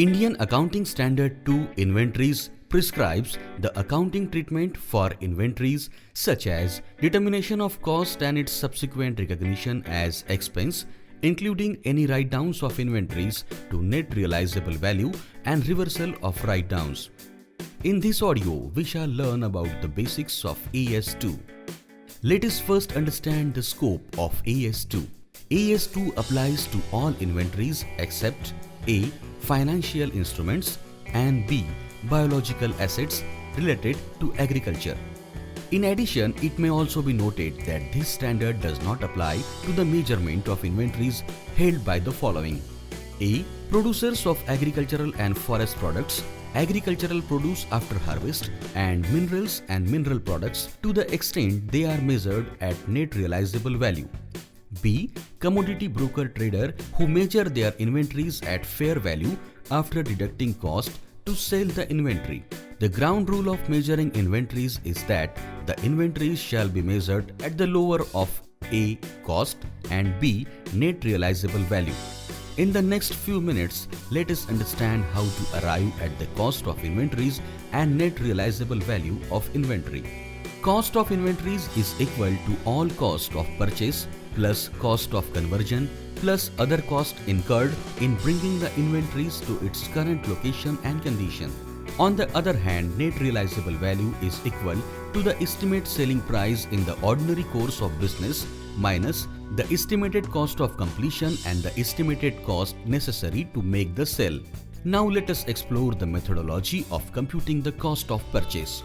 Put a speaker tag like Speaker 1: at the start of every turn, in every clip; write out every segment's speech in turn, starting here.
Speaker 1: Indian Accounting Standard 2 Inventories prescribes the accounting treatment for inventories such as determination of cost and its subsequent recognition as expense, including any write-downs of inventories to net realizable value and reversal of write-downs. In this audio, we shall learn about the basics of AS2. Let us first understand the scope of AS2. AS2 applies to all inventories except A. Financial instruments and B. Biological assets related to agriculture. In addition, it may also be noted that this standard does not apply to the measurement of inventories held by the following: A. Producers of agricultural and forest products, agricultural produce after harvest, and minerals and mineral products to the extent they are measured at net realizable value. B. Commodity broker trader who measure their inventories at fair value after deducting cost to sell the inventory. The ground rule of measuring inventories is that the inventories shall be measured at the lower of A. Cost and B. Net realizable value. In the next few minutes, let us understand how to arrive at the cost of inventories and net realizable value of inventory. Cost of inventories is equal to all cost of purchase plus cost of conversion plus other cost incurred in bringing the inventories to its current location and condition. On the other hand, net realizable value is equal to the estimate selling price in the ordinary course of business minus the estimated cost of completion and the estimated cost necessary to make the sale. Now let us explore the methodology of computing the cost of purchase.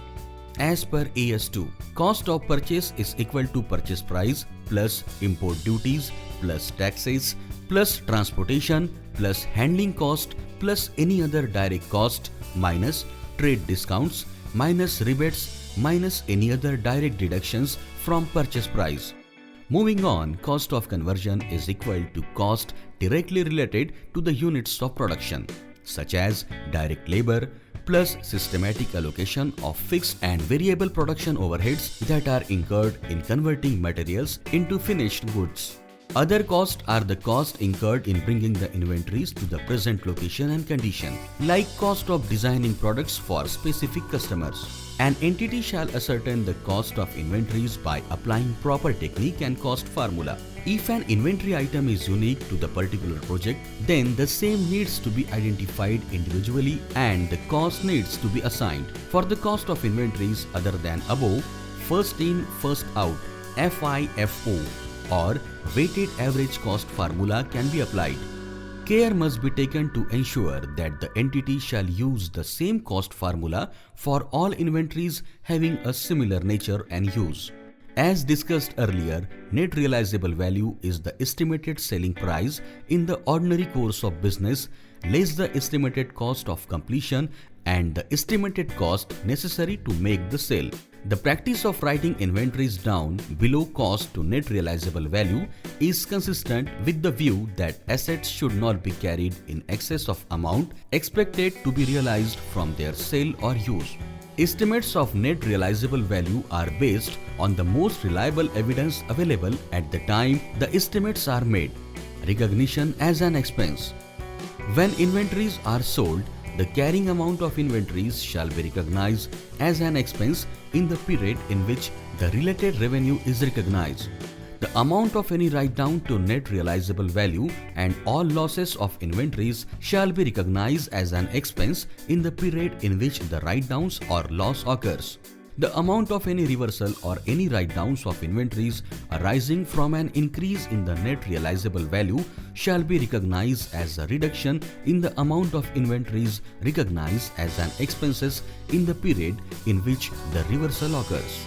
Speaker 1: As per AS2, cost of purchase is equal to purchase price plus import duties plus taxes plus transportation plus handling cost plus any other direct cost minus trade discounts minus rebates minus any other direct deductions from purchase price. Moving on, cost of conversion is equal to cost directly related to the units of production, such as direct labor plus systematic allocation of fixed and variable production overheads that are incurred in converting materials into finished goods. Other costs are the cost incurred in bringing the inventories to the present location and condition, like cost of designing products for specific customers. An entity shall ascertain the cost of inventories by applying proper technique and cost formula. If an inventory item is unique to the particular project, then the same needs to be identified individually and the cost needs to be assigned. For the cost of inventories other than above, first in, first out (FIFO) or weighted average cost formula can be applied. Care must be taken to ensure that the entity shall use the same cost formula for all inventories having a similar nature and use. As discussed earlier, net realizable value is the estimated selling price in the ordinary course of business less the estimated cost of completion and the estimated cost necessary to make the sale. The practice of writing inventories down below cost to net realizable value is consistent with the view that assets should not be carried in excess of amount expected to be realized from their sale or use. Estimates of net realizable value are based on the most reliable evidence available at the time the estimates are made. Recognition as an expense. When inventories are sold, the carrying amount of inventories shall be recognized as an expense in the period in which the related revenue is recognized. The amount of any write-down to net realizable value and all losses of inventories shall be recognized as an expense in the period in which the write-downs or loss occurs. The amount of any reversal or any write-downs of inventories arising from an increase in the net realizable value shall be recognized as a reduction in the amount of inventories recognized as an expenses in the period in which the reversal occurs.